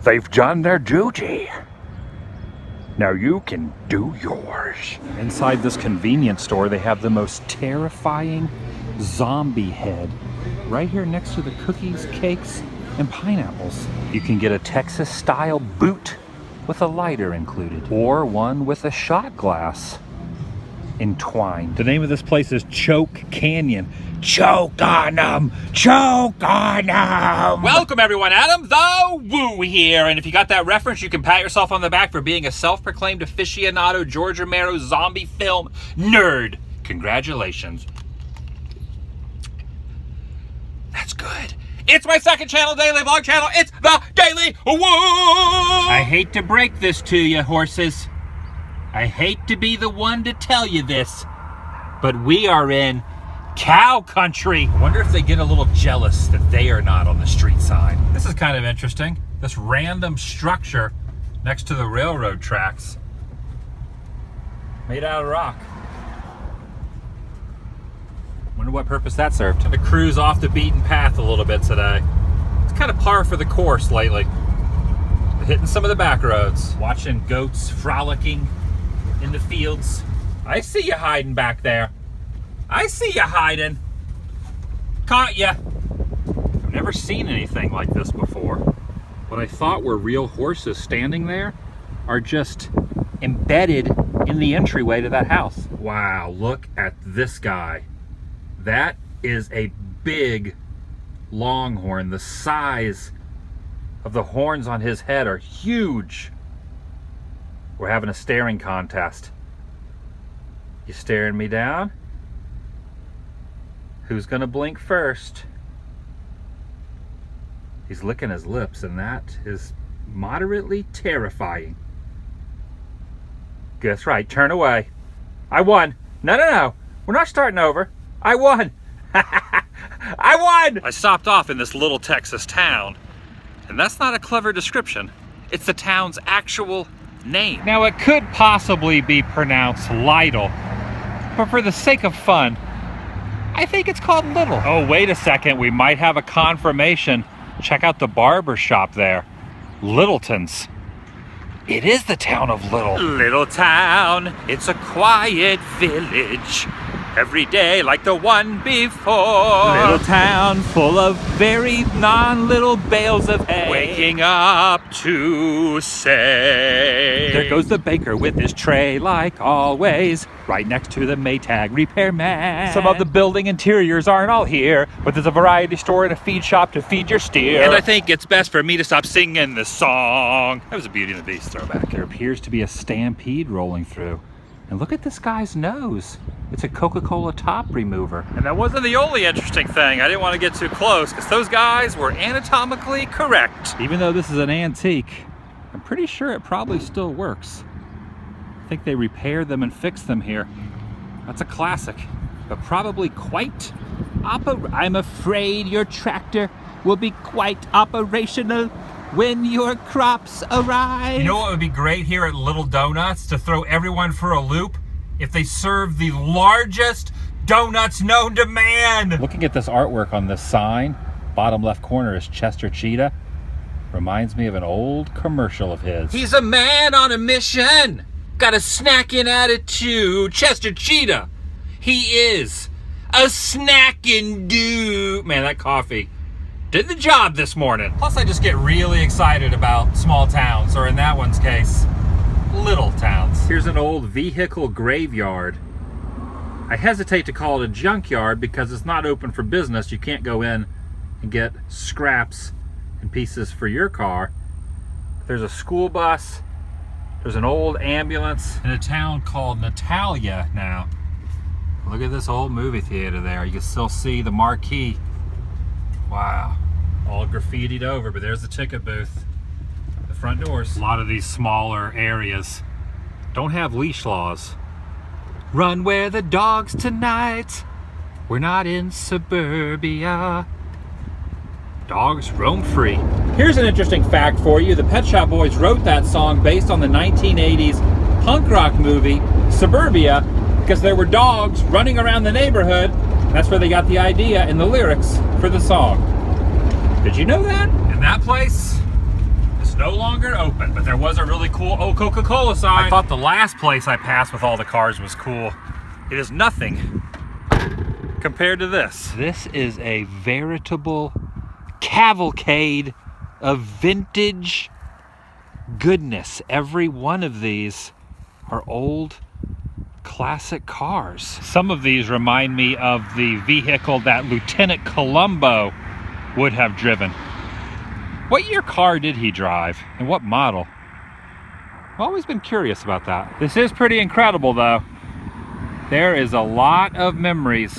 They've done their duty. Now you can do yours. Inside this convenience store, they have the most terrifying zombie head right here next to the cookies, cakes, and pineapples. You can get a Texas-style boot with a lighter included, or one with a shot glass entwined. The name of this place is Choke Canyon. Choke on them! Choke on them! Welcome everyone, Adam the Woo here, and if you got that reference, you can pat yourself on the back for being a self-proclaimed aficionado George Romero zombie film nerd. Congratulations. That's good. It's my second channel, daily vlog channel. It's the Daily Woo! I hate to break this to you, horses. I hate to be the one to tell you this, but we are in cow country. I wonder if they get a little jealous that they are not on the street side. This is kind of interesting. This random structure next to the railroad tracks, made out of rock. Wonder what purpose that served. To cruise off the beaten path a little bit today. It's kind of par for the course lately. Hitting some of the back roads, watching goats frolicking in the fields. I see you hiding back there. I see you hiding. Caught ya. I've never seen anything like this before. What I thought were real horses standing there are just embedded in the entryway to that house. Wow, look at this guy. That is a big longhorn. The size of the horns on his head are huge. We're having a staring contest. You staring me down? Who's gonna blink first? He's licking his lips, and that is moderately terrifying. Guess right, turn away. I won. No. We're not starting over. I won. I won! I stopped off in this little Texas town, and that's not a clever description. It's the town's actual name. Now, it could possibly be pronounced Lytle, but for the sake of fun, I think it's called Little. Oh, wait a second. We might have a confirmation. Check out the barber shop there. Littleton's. It is the town of Little. Little town, it's a quiet village. Every day like the one before. Little town full of very non-little bales of hay. Waking up to say, there goes the baker with his tray like always, right next to the Maytag repairman. Some of the building interiors aren't all here, but there's a variety store and a feed shop to feed your steer. And I think it's best for me to stop singing this song. That was a Beauty and the Beast throwback. There appears to be a stampede rolling through. And look at this guy's nose. It's a Coca-Cola top remover. And that wasn't the only interesting thing. I didn't want to get too close because those guys were anatomically correct. Even though this is an antique, I'm pretty sure it probably still works. I think they repaired them and fixed them here. That's a classic, but probably quite I'm afraid your tractor will be quite operational when your crops arrive. You know what would be great here at Little Donuts to throw everyone for a loop? If they serve the largest donuts known to man. Looking at this artwork on this sign, bottom left corner is Chester Cheetah. Reminds me of an old commercial of his. He's a man on a mission. Got a snacking attitude. Chester Cheetah. He is a snacking dude. Man, that coffee did the job this morning. Plus, I just get really excited about small towns, or in that one's case, little towns. Here's an old vehicle graveyard. I hesitate to call it a junkyard because it's not open for business. You can't go in and get scraps and pieces for your car. There's a school bus. There's an old ambulance in a town called Natalia now. Look at this old movie theater there. You can still see the marquee. Wow. All graffitied over, but there's the ticket booth. The front doors. A lot of these smaller areas don't have leash laws. Run where the dogs tonight. We're not in suburbia. Dogs roam free. Here's an interesting fact for you. The Pet Shop Boys wrote that song based on the 1980s punk rock movie Suburbia because there were dogs running around the neighborhood. That's where they got the idea and the lyrics for the song. Did you know that? And that place is no longer open, but there was a really cool old Coca-Cola sign. I thought the last place I passed with all the cars was cool. It is nothing compared to this. This is a veritable cavalcade of vintage goodness. Every one of these are old classic cars. Some of these remind me of the vehicle that Lieutenant Columbo would have driven. What year car did he drive and what model? I've always been curious about that. This is pretty incredible though. There is a lot of memories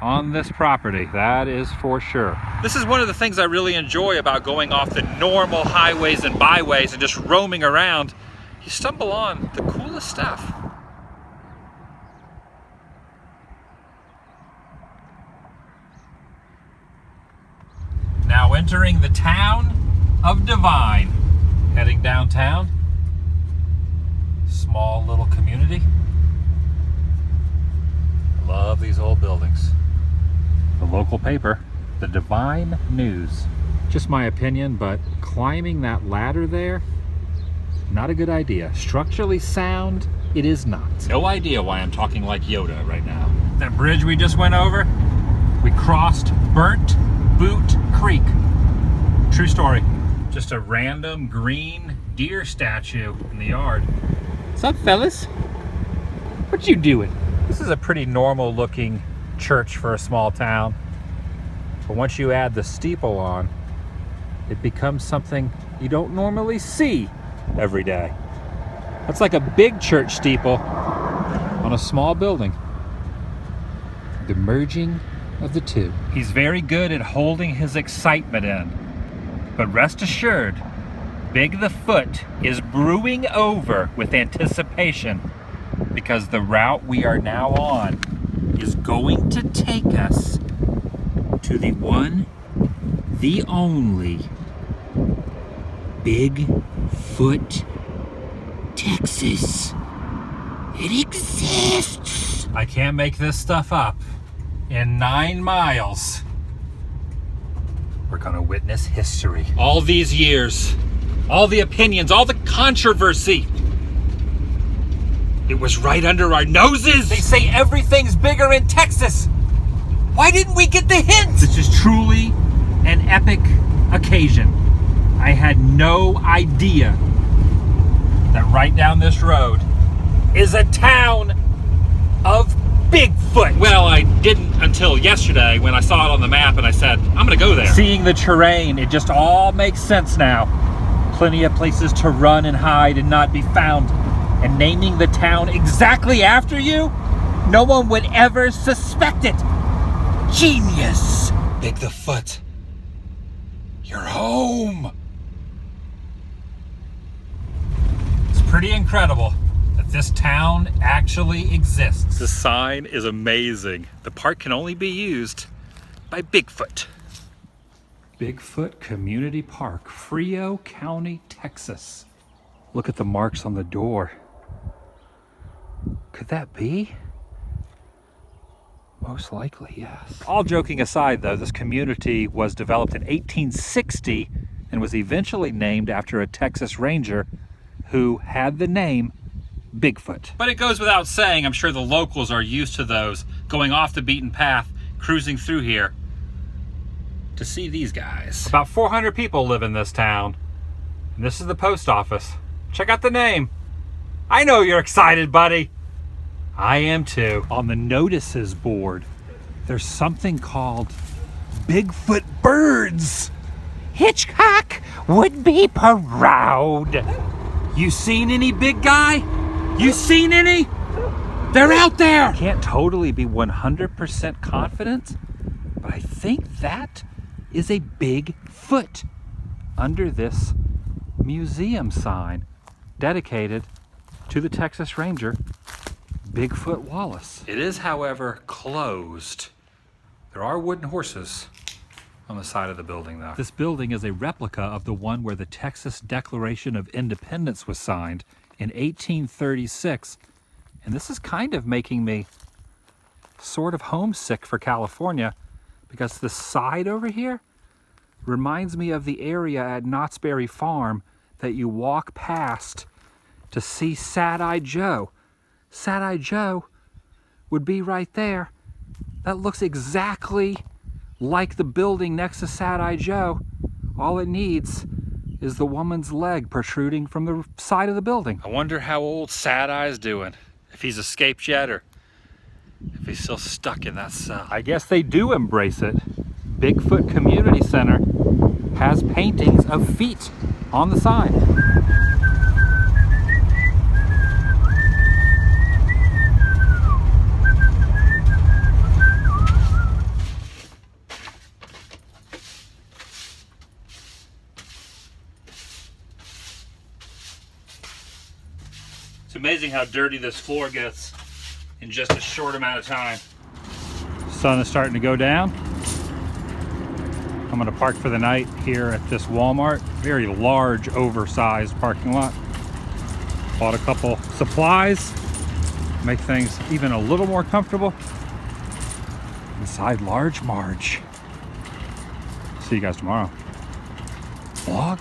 on this property, that is for sure. This is one of the things I really enjoy about going off the normal highways and byways and just roaming around. You stumble on the coolest stuff. Now entering the town of Devine, heading downtown. Small little community. Love these old buildings. The local paper, the Devine News. Just my opinion, but climbing that ladder there, not a good idea. Structurally sound, it is not. No idea why I'm talking like Yoda right now. That bridge we just went over, we crossed Burnt Boot Creek. True story. Just a random green deer statue in the yard. What's up, fellas? What you doing? This is a pretty normal looking church for a small town. But once you add the steeple on, it becomes something you don't normally see every day. That's like a big church steeple on a small building. The merging of the two. He's very good at holding his excitement in. But rest assured, Big the Foot is brewing over with anticipation because the route we are now on is going to take us to the one, the only Bigfoot, Texas. It exists. I can't make this stuff up. In 9 miles, we're gonna witness history. All these years, all the opinions, all the controversy, it was right under our noses. They say everything's bigger in Texas. Why didn't we get the hint? This is truly an epic occasion. I had no idea that right down this road is a town of Bigfoot. Well, I didn't until yesterday when I saw it on the map and I said, I'm gonna go there. Seeing the terrain, it just all makes sense now. Plenty of places to run and hide and not be found. And naming the town exactly after you, no one would ever suspect it. Genius. Big the Foot, you're home. It's pretty incredible that this town actually exists. The sign is amazing. The park can only be used by Bigfoot. Bigfoot Community Park, Frio County, Texas. Look at the marks on the door. Could that be? Most likely, yes. All joking aside though, this community was developed in 1860 and was eventually named after a Texas Ranger who had the name Bigfoot. But it goes without saying, I'm sure the locals are used to those, going off the beaten path, cruising through here to see these guys. About 400 people live in this town. And this is the post office. Check out the name. I know you're excited, buddy. I am too. On the notices board, there's something called Bigfoot birds. Hitchcock would be proud. You seen any, big guy? You seen any? They're out there. Can't totally be 100% confident, but I think that is a Bigfoot under this museum sign dedicated to the Texas Ranger, Bigfoot Wallace. It is, however, closed. There are wooden horses on the side of the building, though. This building is a replica of the one where the Texas Declaration of Independence was signed in 1836. And this is kind of making me sort of homesick for California because the side over here Reminds me of the area at Knott's Berry Farm that you walk past to see Sad-Eyed Joe. Sad-Eyed Joe would be right there. That looks exactly like the building next to Sad-Eyed Joe. All it needs is the woman's leg protruding from the side of the building. I wonder how old Sad-Eye's doing. If he's escaped yet or if he's still stuck in that cell. I guess they do embrace it. Bigfoot Community Center has paintings of feet on the sign. It's amazing how dirty this floor gets in just a short amount of time. Sun is starting to go down. I'm gonna park for the night here at this Walmart. Very large, oversized parking lot. Bought a couple supplies, make things even a little more comfortable inside Large Marge. See you guys tomorrow. Vlog.